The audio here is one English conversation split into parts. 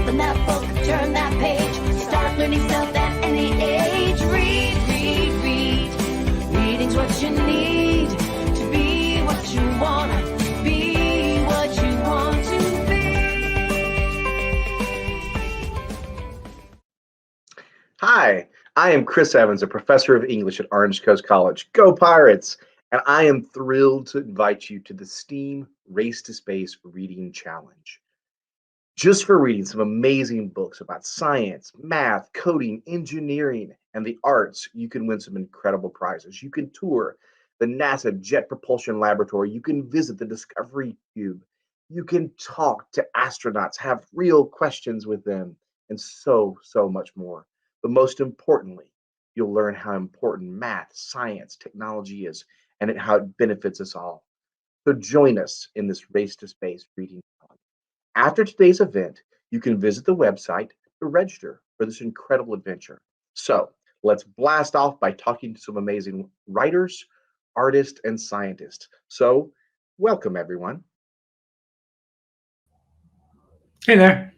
Open that book, turn that page, start learning stuff at any age. Read, read, read. Reading's what you need to be what you want to be, what you want to be. Hi, I am Chris Evans, a professor of English at Orange Coast College. Go Pirates! And I am thrilled to invite you to the S.T.E.A.M Race to Space Reading Challenge. Just for reading some amazing books about science, math, coding, engineering, and the arts, you can win some incredible prizes. You can tour the NASA Jet Propulsion Laboratory. You can visit the Discovery Cube. You can talk to astronauts, have real questions with them, and so much more. But most importantly, you'll learn how important math, science, technology is, and how it benefits us all. So join us in this Race to Space reading challenge. After today's event, you can visit the website to register for this incredible adventure. So let's blast off by talking to some amazing writers, artists, and scientists. So welcome, everyone. Hey there.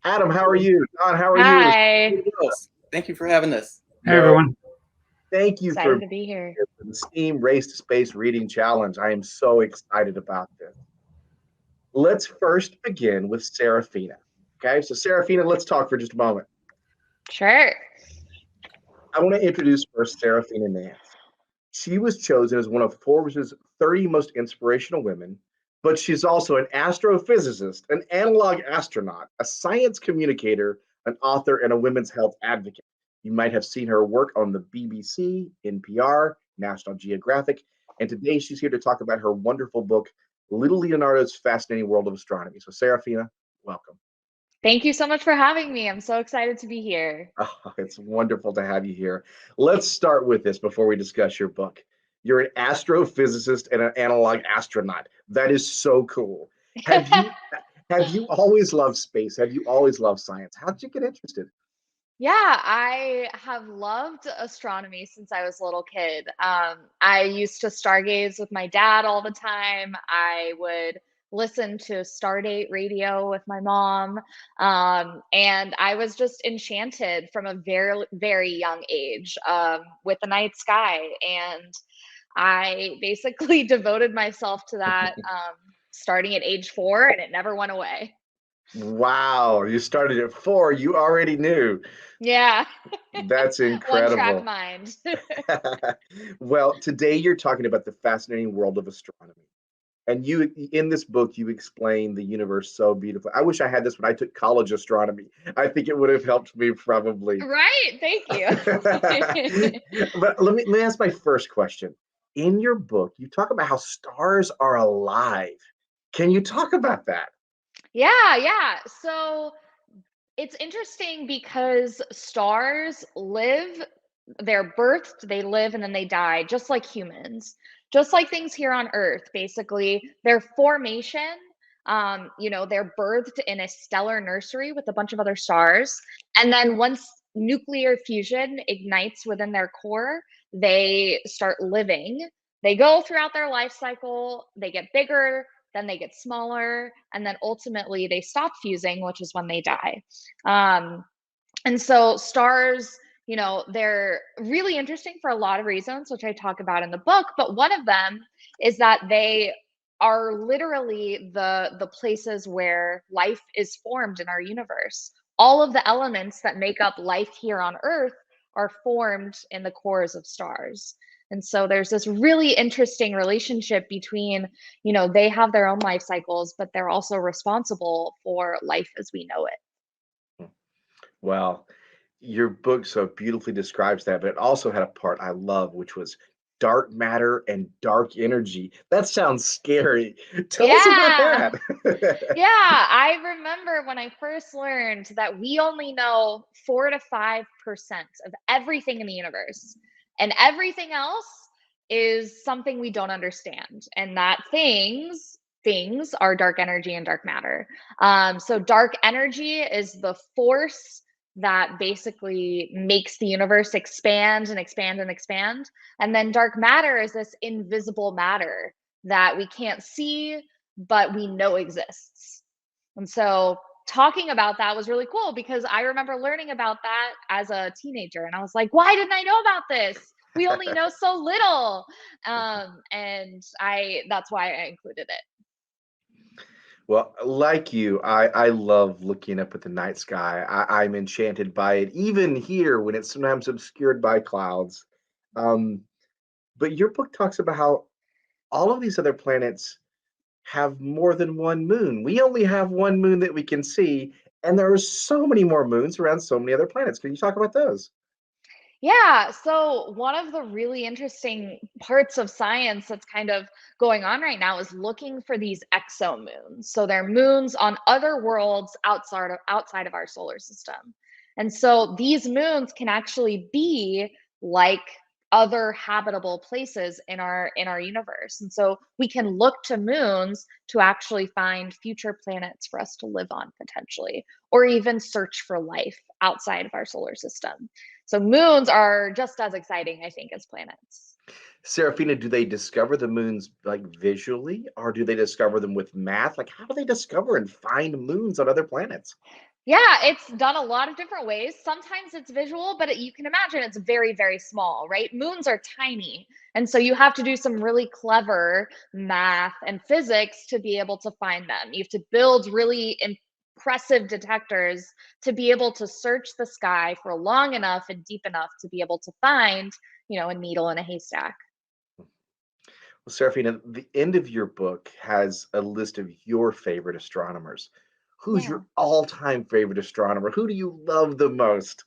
Adam, how are you? Don, how are Hi. you? Thank you for having us. Hey, everyone. Thank you Excited for to be here. the S.T.E.A.M Race to Space Reading Challenge. I am so excited about this. Let's first begin with Seraphina. Okay, so Seraphina, let's talk for just a moment. Sure. I want to introduce first Sarafina Nance. She was chosen as one of Forbes' 30 most inspirational women, but she's also an astrophysicist, an analog astronaut, a science communicator, an author, and a women's health advocate. You might have seen her work on the BBC, NPR, National Geographic, and today she's here to talk about her wonderful book, Little Leonardo's Fascinating World of Astronomy. So Seraphina, welcome. Thank you so much for having me. I'm so excited to be here. Oh, it's wonderful to have you here. Let's start with this before we discuss your book. You're an astrophysicist and an analog astronaut. That is so cool. Have you always loved space? Have you always loved science? How did you get interested? Yeah, I have loved astronomy since I was a little kid. I used to stargaze with my dad all the time. I would listen to Stardate radio with my mom. And I was just enchanted from a very young age with the night sky. And I basically devoted myself to that starting at age 4, and it never went away. Wow, you started at 4. You already knew. Yeah. That's One track incredible. mind. Well, today you're talking about the fascinating world of astronomy. And you, in this book, you explain the universe so beautifully. I wish I had this when I took college astronomy. I think it would have helped me probably. Right. Thank you. But let me ask my first question. In your book, you talk about how stars are alive. Can you talk about that? Yeah. So it's interesting because stars live, they're birthed, they live, and then they die, just like humans, just like things here on Earth. Basically, their formation, they're birthed in a stellar nursery with a bunch of other stars. And then once nuclear fusion ignites within their core, they start living. They go throughout their life cycle, they get bigger, then they get smaller, and then ultimately they stop fusing, which is when they die. And so stars, they're really interesting for a lot of reasons, which I talk about in the book. But one of them is that they are literally the places where life is formed in our universe. All of the elements that make up life here on Earth are formed in the cores of stars. And so there's this really interesting relationship between, they have their own life cycles, but they're also responsible for life as we know it. Well, your book so beautifully describes that, but it also had a part I love, which was dark matter and dark energy. That sounds scary. Tell us about that. Yeah, I remember when I first learned that we only know 4 to 5% of everything in the universe, and everything else is something we don't understand, and that things are dark energy and dark matter. So dark energy is the force that basically makes the universe expand and expand and expand. And then dark matter is this invisible matter that we can't see, but we know exists. And so talking about that was really cool because I remember learning about that as a teenager, and I was like, why didn't I know about this? We only know so little. And that's why I included it. Well, like you, I love looking up at the night sky. I'm enchanted by it, even here when it's sometimes obscured by clouds. Um, but your book talks about how all of these other planets have more than one moon. We only have one moon that we can see, and there are so many more moons around so many other planets. Can you talk about those? Yeah, so one of the really interesting parts of science that's kind of going on right now is looking for these exomoons. So they're moons on other worlds outside of our solar system. And so these moons can actually be like other habitable places in our universe. And so we can look to moons to actually find future planets for us to live on potentially, or even search for life outside of our solar system. So moons are just as exciting, I think, as planets. Seraphina, do they discover the moons like visually, or do they discover them with math? Like, how do they discover and find moons on other planets? Yeah, it's done a lot of different ways. Sometimes it's visual, but you can imagine it's very, very small, right? Moons are tiny. And so you have to do some really clever math and physics to be able to find them. You have to build really impressive detectors to be able to search the sky for long enough and deep enough to be able to find, a needle in a haystack. Well, Seraphina, the end of your book has a list of your favorite astronomers. Who's Yeah. your all-time favorite astronomer? Who do you love the most?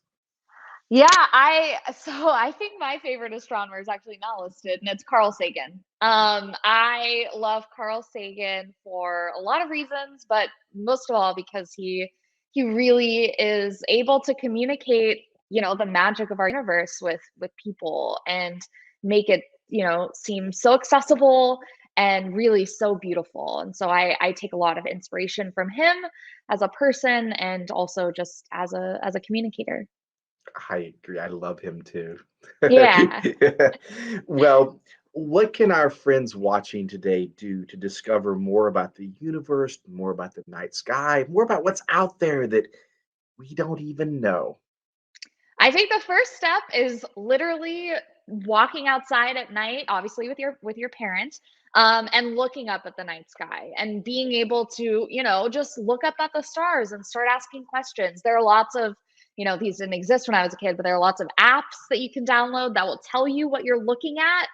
Yeah, I think my favorite astronomer is actually not listed, and it's Carl Sagan. I love Carl Sagan for a lot of reasons, but most of all because he really is able to communicate, the magic of our universe with people and make it, seem so accessible and really so beautiful. And so I take a lot of inspiration from him as a person and also just as a communicator. I agree. I love him too. Yeah. Well, what can our friends watching today do to discover more about the universe, more about the night sky, more about what's out there that we don't even know? I think the first step is literally walking outside at night, obviously with your parents, and looking up at the night sky and being able to, just look up at the stars and start asking questions. There are lots of, these didn't exist when I was a kid, but there are lots of apps that you can download that will tell you what you're looking at.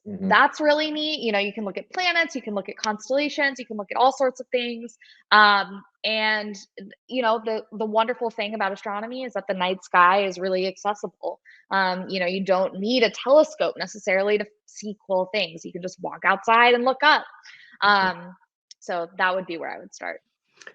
Mhm. That's really neat. You can look at planets, you can look at constellations, you can look at all sorts of things. And the wonderful thing about astronomy is that the night sky is really accessible. You don't need a telescope necessarily to see cool things. You can just walk outside and look up. Um, so that would be where I would start.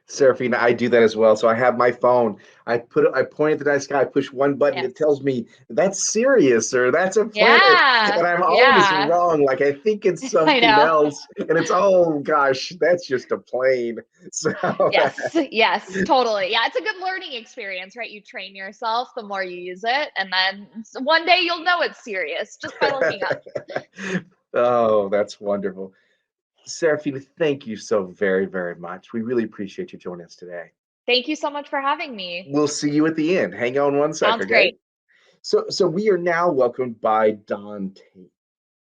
Seraphina, I do that as well. So I have my phone. I point at the night sky, I push one button, Yes. it tells me that's Sirius or that's a planet. Yeah. And I'm always Yeah. wrong. Like I think it's I something know. else. And it's oh gosh, that's just a plane. So Yes, yes, totally. Yeah, it's a good learning experience, right? You train yourself the more you use it, and then one day you'll know it's serious just by looking up. oh, that's wonderful. Seraphina, thank you so very, very much. We really appreciate you joining us today. Thank you so much for having me. We'll see you at the end. Hang on one sec, Sounds okay? great. So we are now welcomed by Don Tate.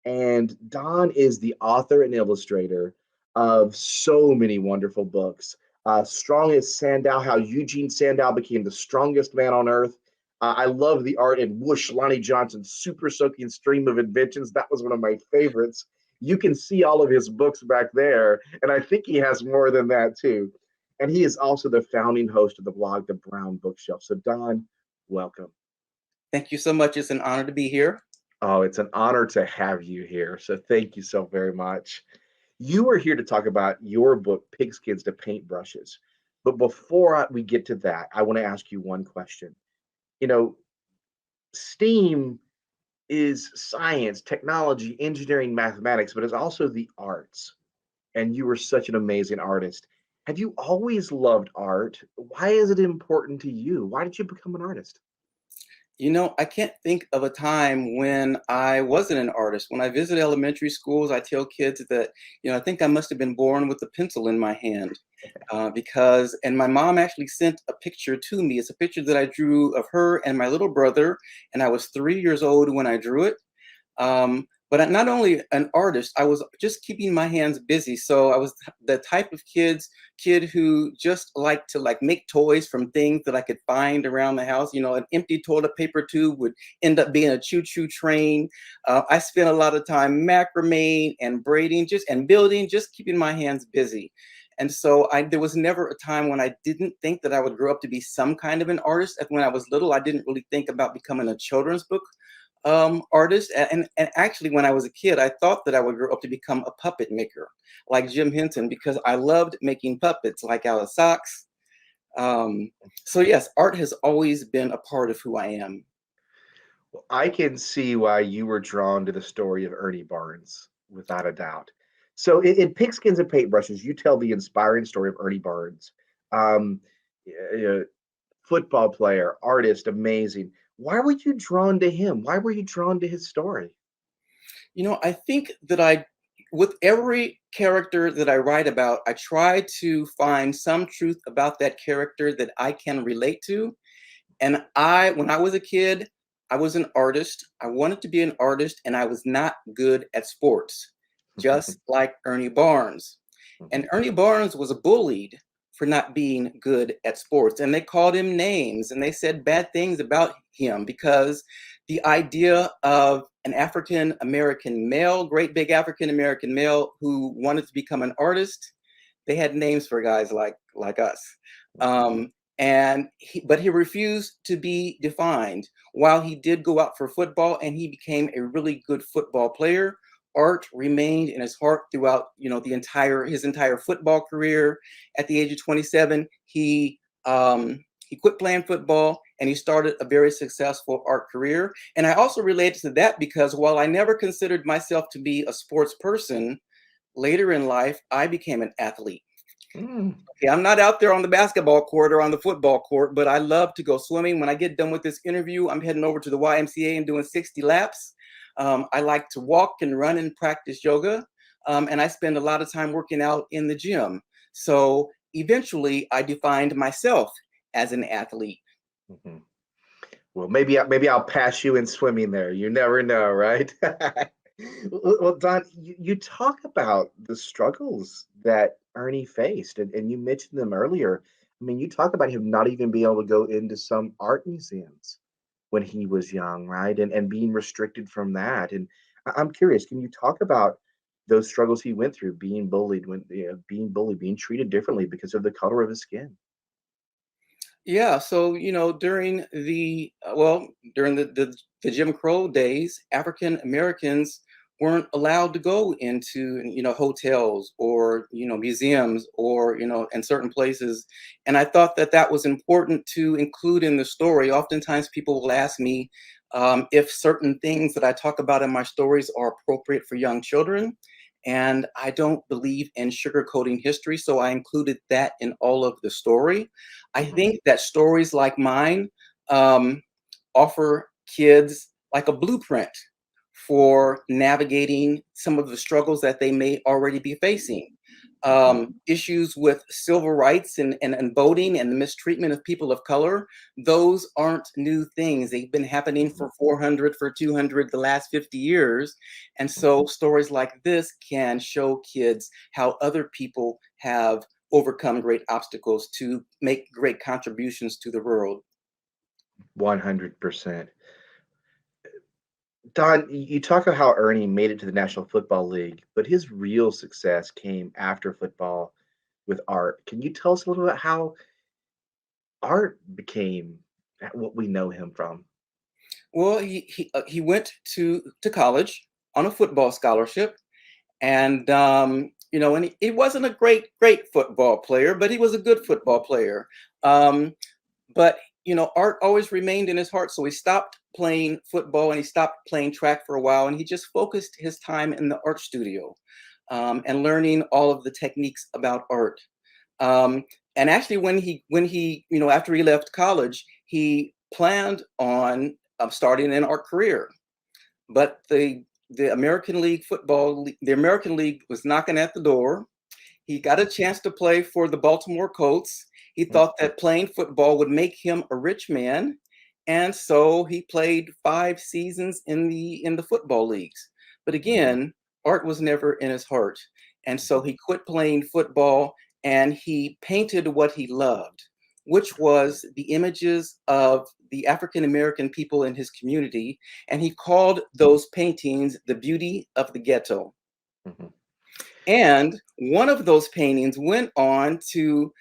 And Don is the author and illustrator of so many wonderful books. Strong as Sandow, how Eugene Sandow became the strongest man on earth. I love the art in Whoosh, Lonnie Johnson's super soaking stream of inventions. That was one of my favorites. You can see all of his books back there, and I think he has more than that too. And he is also the founding host of the blog, The Brown Bookshelf. So, Don, welcome. Thank you so much. It's an honor to be here. Oh, it's an honor to have you here. So thank you so very much. You are here to talk about your book, Pigskins to Paintbrushes. But before we get to that, I want to ask you one question. You know, STEAM is science, technology, engineering, mathematics, but it's also the arts. And you were such an amazing artist. Have you always loved art? Why is it important to you? Why did you become an artist? I can't think of a time when I wasn't an artist. When I visit elementary schools, I tell kids that, I think I must have been born with a pencil in my hand. and my mom actually sent a picture to me. It's a picture that I drew of her and my little brother, and I was 3 years old when I drew it. But I'm not only an artist, I was just keeping my hands busy. So I was the type of kid who just liked to make toys from things that I could find around the house. You know, an empty toilet paper tube would end up being a choo-choo train. I spent a lot of time macrame and braiding, and building, just keeping my hands busy. And so there was never a time when I didn't think that I would grow up to be some kind of an artist. When I was little, I didn't really think about becoming a children's book artist. And actually, when I was a kid, I thought that I would grow up to become a puppet maker like Jim Henson, because I loved making puppets like out of socks. So yes, art has always been a part of who I am. Well, I can see why you were drawn to the story of Ernie Barnes, without a doubt. So in Pigskins and Paintbrushes, you tell the inspiring story of Ernie Barnes, um, uh, football player, artist, amazing. Why were you drawn to him? Why were you drawn to his story? You know, I think that with every character that I write about, I try to find some truth about that character that I can relate to. And when I was a kid, I was an artist. I wanted to be an artist, and I was not good at sports, just like Ernie Barnes. And Ernie Barnes was bullied for not being good at sports. And they called him names, and they said bad things about him, because the idea of an African American male, great big African American male who wanted to become an artist, they had names for guys like us. But he refused to be defined. While he did go out for football and he became a really good football player, art remained in his heart throughout, his entire football career. At the age of 27, he quit playing football and he started a very successful art career. And I also related to that because while I never considered myself to be a sports person, later in life, I became an athlete. Okay, I'm not out there on the basketball court or on the football court, but I love to go swimming. When I get done with this interview, I'm heading over to the YMCA and doing 60 laps. I like to walk and run and practice yoga. And I spend a lot of time working out in the gym. So eventually I defined myself as an athlete. Well, maybe I'll pass you in swimming there. You never know, right? Well, Don, you talk about the struggles that Ernie faced, and you mentioned them earlier. I mean, you talk about him not even being able to go into some art museums when he was young, right? And being restricted from that. And I'm curious, can you talk about those struggles he went through, being bullied, being treated differently because of the color of his skin? Yeah, so during the Jim Crow days, African Americans weren't allowed to go into hotels or museums or in certain places, and I thought that was important to include in the story. Oftentimes, people will ask me if certain things that I talk about in my stories are appropriate for young children. And I don't believe in sugarcoating history, so I included that in all of the story. I think that stories like mine offer kids like a blueprint for navigating some of the struggles that they may already be facing. Issues with civil rights and voting and the mistreatment of people of color, those aren't new things. They've been happening for 400, for 200, the last 50 years. And so stories like this can show kids how other people have overcome great obstacles to make great contributions to the world. 100%. Don, you talk about how Ernie made it to the National Football League, but his real success came after football with art. Can you tell us a little bit how art became what we know him from? Well, he went to college on a football scholarship, and and he wasn't a great football player, but he was a good football player. But art always remained in his heart, so he stopped playing football and he stopped playing track for a while, and he just focused his time in the art studio and learning all of the techniques about art. And actually, when he after he left college, he planned on starting an art career, but the American League was knocking at the door. He got a chance to play for the Baltimore Colts. He thought that playing football would make him a rich man, and so he played 5 seasons in the football leagues. But again, art was never in his heart, and so he quit playing football and he painted what he loved, which was the images of the African American people in his community, and he called those paintings the beauty of the ghetto. Mhm. And one of those paintings went on to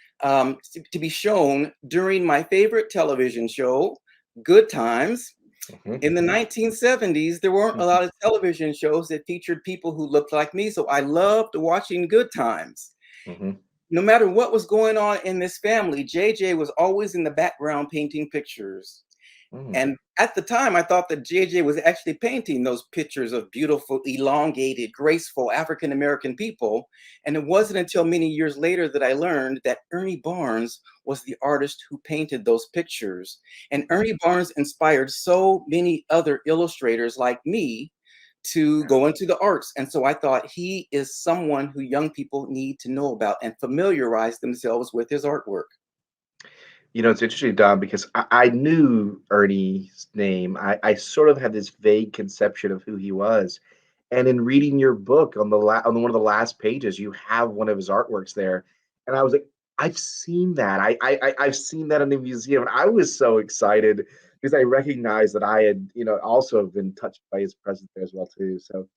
be shown during my favorite television show, Good Times. Mhm. In the 1970s, there weren't a lot of television shows that featured people who looked like me, so I loved watching Good Times. Mhm. No matter what was going on in this family, JJ was always in the background painting pictures. Mhm. And at the time, I thought that JJ was actually painting those pictures of beautiful, elongated, graceful African American people. And it wasn't until many years later that I learned that Ernie Barnes was the artist who painted those pictures. And Ernie Barnes inspired so many other illustrators like me to go into the arts. And so I thought he is someone who young people need to know about and familiarize themselves with his artwork. You know, it's interesting, Don, because I knew Ernie's name. I sort of had this vague conception of who he was. And in reading your book on on one of the last pages, you have one of his artworks there. And I was like, I've seen that. I've seen that in the museum. And I was so excited because I recognized that I had, also been touched by his presence there as well, too. So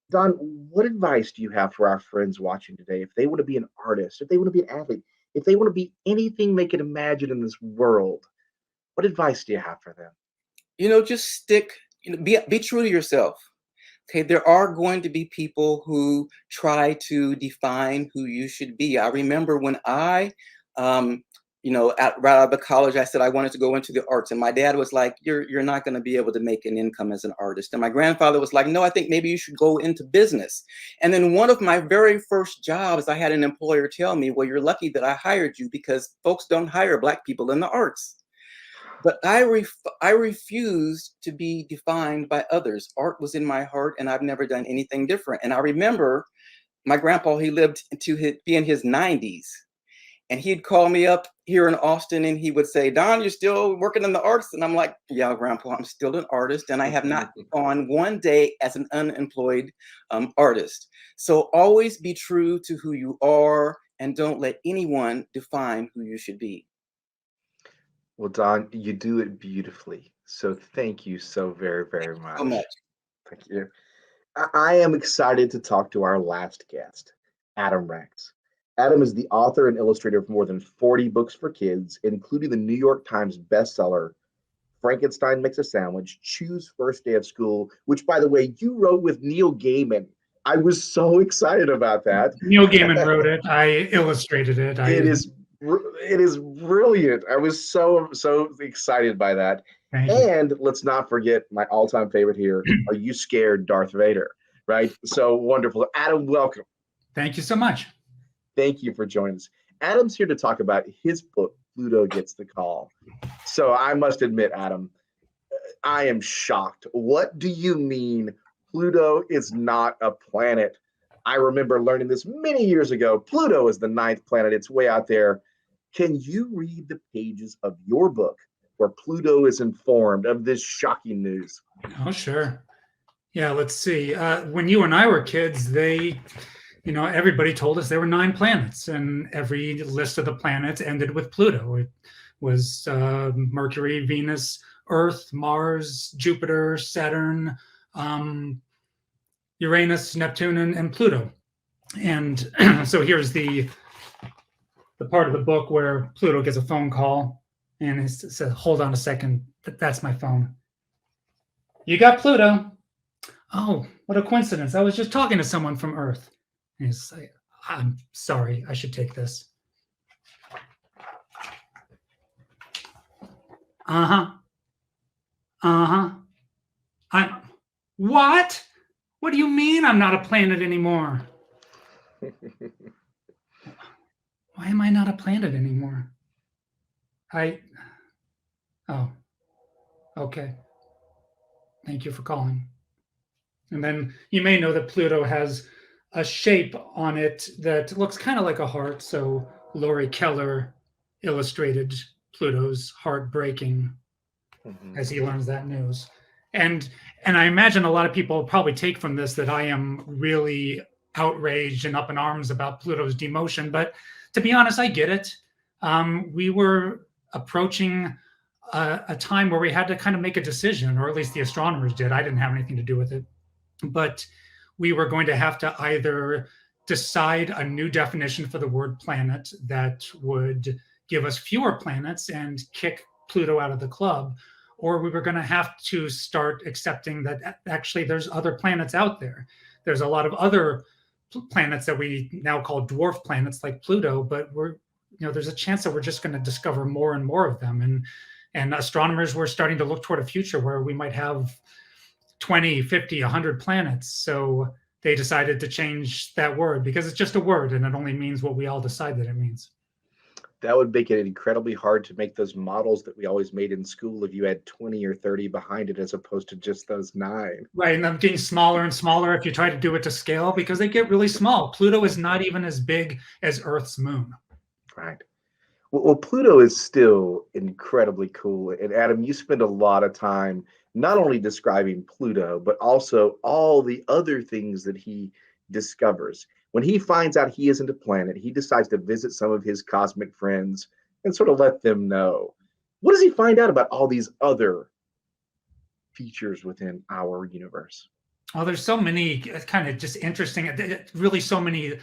Don, what advice do you have for our friends watching today if they want to be an artist, if they want to be an athlete, if they want to be anything they can imagine in this world? What advice do you have for them? Just stick, be true to yourself. Okay, there are going to be people who try to define who you should be. I remember when um, right out of the college, I said I wanted to go into the arts, and my dad was like, "You're not going to be able to make an income as an artist." And my grandfather was like, "No, I think maybe you should go into business." And then one of my very first jobs, I had an employer tell me, "Well, you're lucky that I hired you because folks don't hire Black people in the arts." But I refused to be defined by others. Art was in my heart, and I've never done anything different. And I remember my grandpa, he lived to be in his 90s. And he'd call me up here in Austin and he would say, "Don, you're still working in the arts?" And I'm like, "Yeah, Grandpa, I'm still an artist. And I have not gone one day as an unemployed artist." So always be true to who you are and don't let anyone define who you should be. Well, Don, you do it beautifully. So thank you so very, very So much. much. Thank you. I am excited to talk to our last guest, Adam Rex. Adam is the author and illustrator of more than 40 books for kids, including the New York Times bestseller, Frankenstein Makes a Sandwich, Choose First Day of School, which, by the way, you wrote with Neil Gaiman. I was so excited about that. Neil Gaiman wrote it. I illustrated it. It is it is brilliant. I was so excited by that. Thank you. And let's not forget my all-time favorite here. Are you scared, Darth Vader? Right? So wonderful. Adam, welcome. Thank you so much. Thank you for joining us. Adam's here to talk about his book, Pluto Gets the Call. So I must admit, Adam, I am shocked. What do you mean Pluto is not a planet? I remember learning this many years ago. Pluto is the ninth planet. It's way out there. Can you read the pages of your book where Pluto is informed of this shocking news? Oh, sure. Yeah, let's see. When you and I were kids, everybody told us there were 9 planets, and every list of the planets ended with Pluto. It was Mercury, Venus, Earth, Mars, Jupiter, Saturn, Uranus, Neptune, and Pluto. And so here's the part of the book where Pluto gets a phone call, and it says, "Hold on a second, that's my phone. You got Pluto." "Oh, what a coincidence. I was just talking to someone from Earth." And he's like, "I'm sorry, I should take this." Uh-huh. Uh-huh. What? What do you mean I'm not a planet anymore? Why am I not a planet anymore? Oh, okay. Thank you for calling. And then you may know that Pluto has a shape on it that looks kind of like a heart. So Laurie Keller illustrated Pluto's heart breaking as he learns that news. And I imagine a lot of people probably take from this that I am really outraged and up in arms about Pluto's demotion. But to be honest, I get it. We were approaching a time where we had to kind of make a decision, or at least the astronomers did. I didn't have anything to do with it. But we were going to have to either decide a new definition for the word planet that would give us fewer planets and kick Pluto out of the club, or we were going to have to start accepting that actually there's other planets out there. There's a lot of other planets that we now call dwarf planets like Pluto, but there's a chance that we're just going to discover more and more of them. And astronomers were starting to look toward a future where we might have 20, 50, 100 planets. So they decided to change that word because it's just a word and it only means what we all decide that it means. That would make it incredibly hard to make those models that we always made in school if you had 20 or 30 behind it as opposed to just those 9. Right, and I'm getting smaller and smaller if you try to do it to scale because they get really small. Pluto is not even as big as Earth's moon. Right. Well, Pluto is still incredibly cool. And Adam, you spend a lot of time not only describing Pluto, but also all the other things that he discovers. When he finds out he isn't a planet, he decides to visit some of his cosmic friends and sort of let them know. What does he find out about all these other features within our universe? Oh, there's so many kind of just interesting, really so many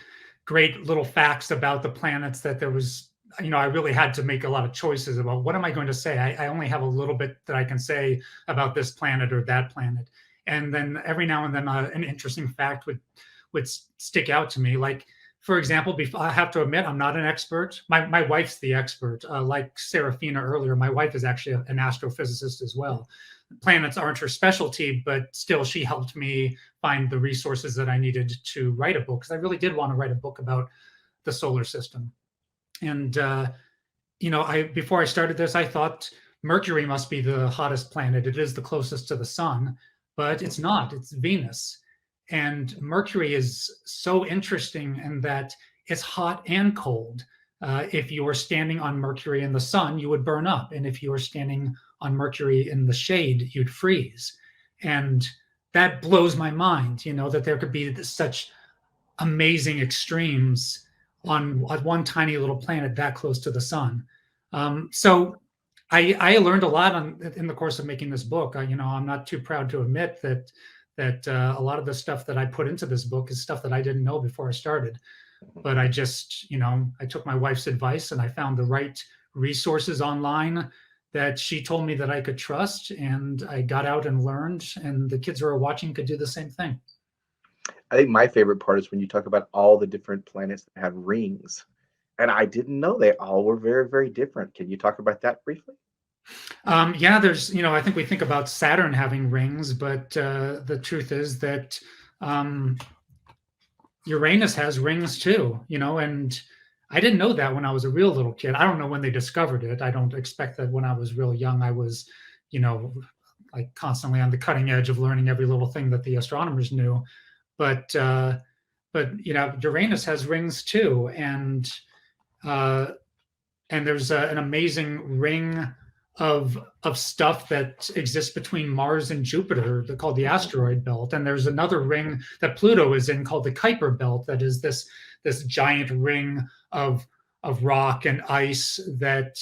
great little facts about the planets that there was, I really had to make a lot of choices about what am I going to say. I only have a little bit that I can say about this planet or that planet. And then every now and then an interesting fact would stick out to me. Like, for example, I have to admit, I'm not an expert. My wife's the expert. Like Seraphina earlier, my wife is actually an astrophysicist as well. Planets aren't her specialty, but still she helped me find the resources that I needed to write a book, because I really did want to write a book about the solar system. And, before I started this, I thought Mercury must be the hottest planet. It is the closest to the sun, but it's not. It's Venus. And Mercury is so interesting in that it's hot and cold. If you were standing on Mercury in the sun, you would burn up. And if you were standing on Mercury in the shade, you'd freeze. And that blows my mind, that there could be such amazing extremes on one tiny little planet that close to the sun. So I learned a lot in the course of making this book. I'm not too proud to admit that a lot of the stuff that I put into this book is stuff that I didn't know before I started. But I just, I took my wife's advice and I found the right resources online that she told me that I could trust, and I got out and learned, and the kids who are watching could do the same thing. I think my favorite part is when you talk about all the different planets that have rings. And I didn't know they all were very, very different. Can you talk about that briefly? Yeah, there's, I think we think about Saturn having rings, but the truth is that Uranus has rings too, and I didn't know that when I was a real little kid. I don't know when they discovered it. I don't expect that when I was real young, I was, like constantly on the cutting edge of learning every little thing that the astronomers knew. But Uranus has rings too, and there's an amazing ring of stuff that exists between Mars and Jupiter called the asteroid belt. And there's another ring that Pluto is in called the Kuiper belt, that is this giant ring of rock and ice that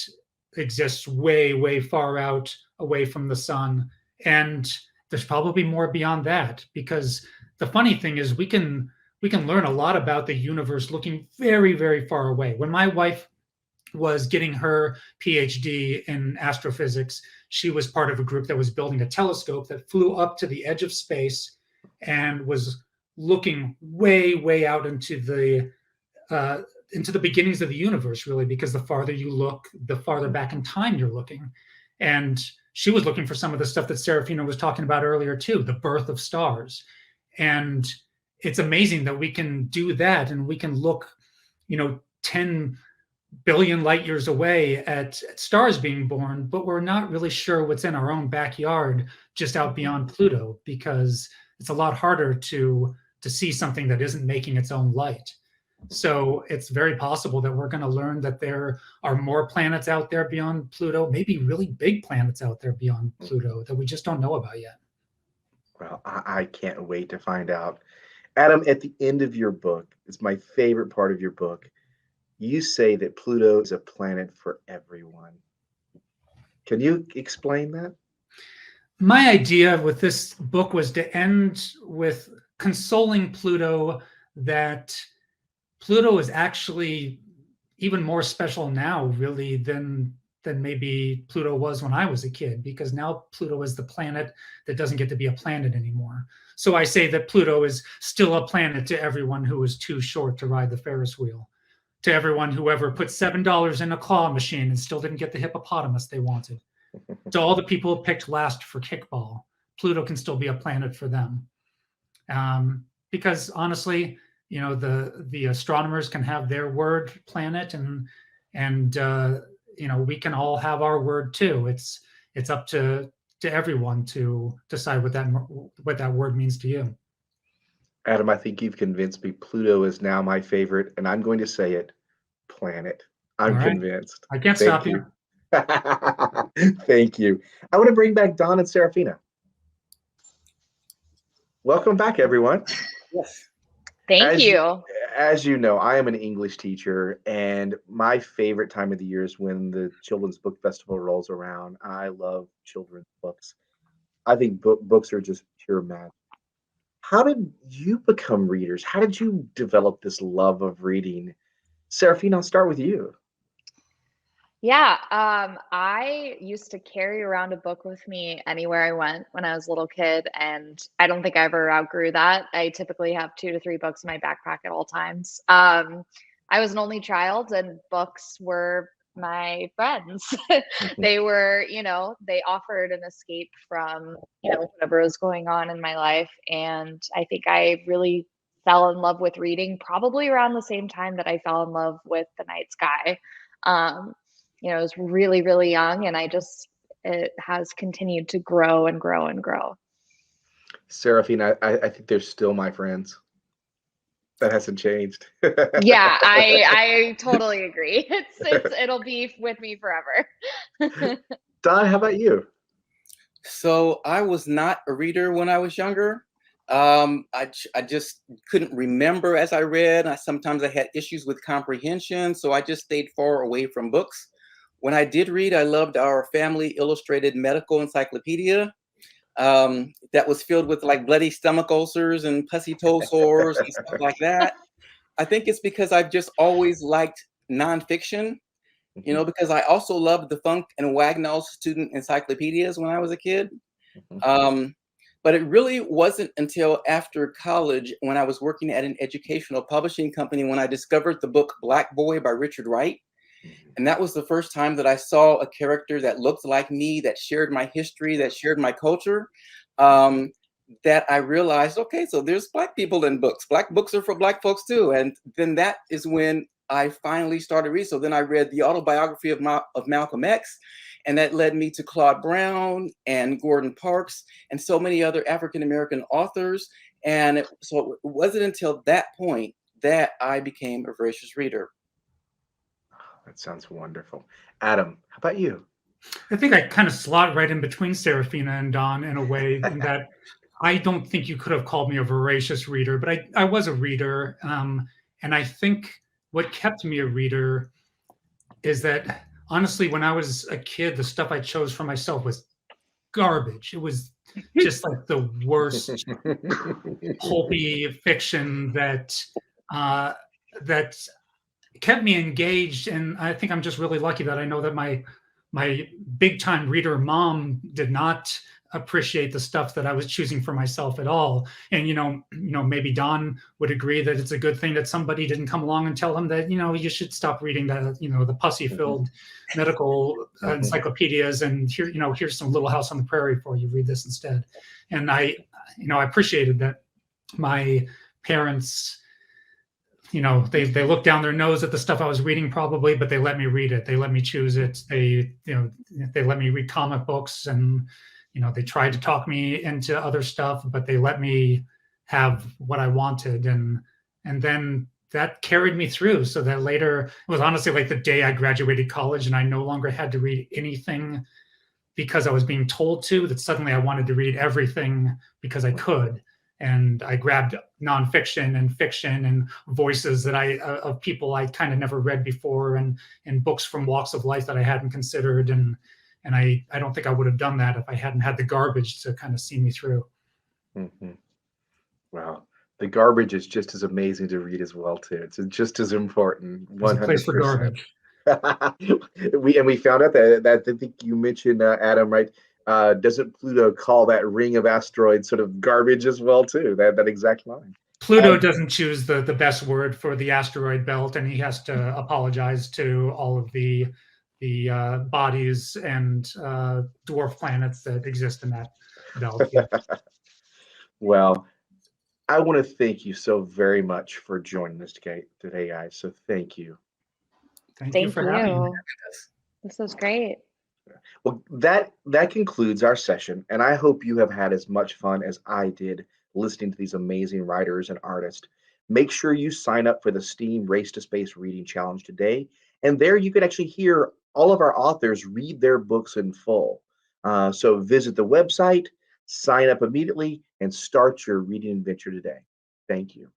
exists way, way far out away from the sun. And there's probably more beyond that, because the funny thing is we can learn a lot about the universe looking very, very far away. When my wife was getting her PhD in astrophysics, she was part of a group that was building a telescope that flew up to the edge of space and was looking way, way out into the beginnings of the universe, really, because the farther you look, the farther back in time you're looking. And she was looking for some of the stuff that Seraphina was talking about earlier too, the birth of stars. And it's amazing that we can do that, and we can look, 10 billion light years away at stars being born, but we're not really sure what's in our own backyard just out beyond Pluto, because it's a lot harder to to see something that isn't making its own light. So it's very possible that we're going to learn that there are more planets out there beyond Pluto, maybe really big planets out there beyond Pluto that we just don't know about yet. Well, I can't wait to find out. Adam, at the end of your book, it's my favorite part of your book. You say that Pluto is a planet for everyone. Can you explain that? My idea with this book was to end with consoling Pluto that Pluto is actually even more special now, really, than maybe Pluto was when I was a kid, because now Pluto is the planet that doesn't get to be a planet anymore. So I say that Pluto is still a planet to everyone who is too short to ride the Ferris wheel, to everyone who ever put $7 in a claw machine and still didn't get the hippopotamus they wanted, to all the people who picked last for kickball. Pluto can still be a planet for them. Because honestly, you know, the astronomers can have their word planet, and you know, we can all have our word too. It's up to everyone to decide what that word means to you. Adam, I think you've convinced me. Pluto is now my favorite, and I'm going to say it, planet. I'm All right. convinced. I can't Thank stop you. Thank you. I want to bring back Don and Seraphina. Welcome back, everyone. Yes. Thank you. As you know, I am an English teacher, and my favorite time of the year is when the Children's Book Festival rolls around. I love children's books. I think books are just pure magic. How did you become readers? How did you develop this love of reading? Seraphina, I'll start with you. Yeah, I used to carry around a book with me anywhere I went when I was a little kid, and I don't think I ever outgrew that. I typically have 2 to 3 books in my backpack at all times. I was an only child, and books were my friends. They were, you know, they offered an escape from, you know, whatever was going on in my life. And I think I really fell in love with reading probably around the same time that I fell in love with the night sky. You know, I was really, really young, and it has continued to grow and grow and grow. Seraphina, I think they're still my friends. That hasn't changed. Yeah, I totally agree. It'll be with me forever. Don, how about you? So I was not a reader when I was younger. I just couldn't remember as I read. Sometimes I had issues with comprehension, so I just stayed far away from books. When I did read, I loved our family illustrated medical encyclopedia that was filled with like bloody stomach ulcers and pussy toe sores and stuff like that. I think it's because I've just always liked nonfiction, you know, because I also loved the Funk and Wagnall student encyclopedias when I was a kid. But it really wasn't until after college, when I was working at an educational publishing company, when I discovered the book Black Boy by Richard Wright. And that was the first time that I saw a character that looked like me, that shared my history, that shared my culture, that I realized, okay, so there's Black people in books. Black books are for Black folks too. And then that is when I finally started reading. So then I read the autobiography of Malcolm X, and that led me to Claude Brown and Gordon Parks and so many other African-American authors. And so it wasn't until that point that I became a voracious reader. That sounds wonderful. Adam, how about you? I think I kind of slot right in between Seraphina and Don in a way, in that I don't think you could have called me a voracious reader, but I was a reader. And I think what kept me a reader is that, honestly, when I was a kid, the stuff I chose for myself was garbage. It was just like the worst pulpy fiction that kept me engaged. And I think I'm just really lucky that I know that my big time reader mom did not appreciate the stuff that I was choosing for myself at all. And, you know, maybe Don would agree that it's a good thing that somebody didn't come along and tell him that, you know, you should stop reading the pussy filled medical encyclopedias, and here, you know, here's some Little House on the Prairie for you, read this instead. And I appreciated that my parents, you know, they looked down their nose at the stuff I was reading probably, but they let me read it. They let me choose it. They let me read comic books, and, you know, they tried to talk me into other stuff, but they let me have what I wanted, and then that carried me through, so that later it was honestly like the day I graduated college and I no longer had to read anything because I was being told to, that suddenly I wanted to read everything because I could. And I grabbed nonfiction and fiction and voices that of people I kind of never read before, and books from walks of life that I hadn't considered. And I don't think I would have done that if I hadn't had the garbage to kind of see me through. Mm-hmm. Wow. The garbage is just as amazing to read as well too. It's just as important. There's a place for 100%. garbage. we found out that I think you mentioned, Adam, right? Doesn't Pluto call that ring of asteroids sort of garbage as well too? That exact line. Pluto doesn't choose the best word for the asteroid belt, and he has to apologize to all of the bodies and dwarf planets that exist in that belt. Yeah. Well, I want to thank you so very much for joining us today, guys. So thank you. Thank you for having me. This was great. Well, that concludes our session, and I hope you have had as much fun as I did listening to these amazing writers and artists. Make sure you sign up for the STEAM Race to Space Reading Challenge today, and there you can actually hear all of our authors read their books in full. So visit the website, sign up immediately, and start your reading adventure today. Thank you.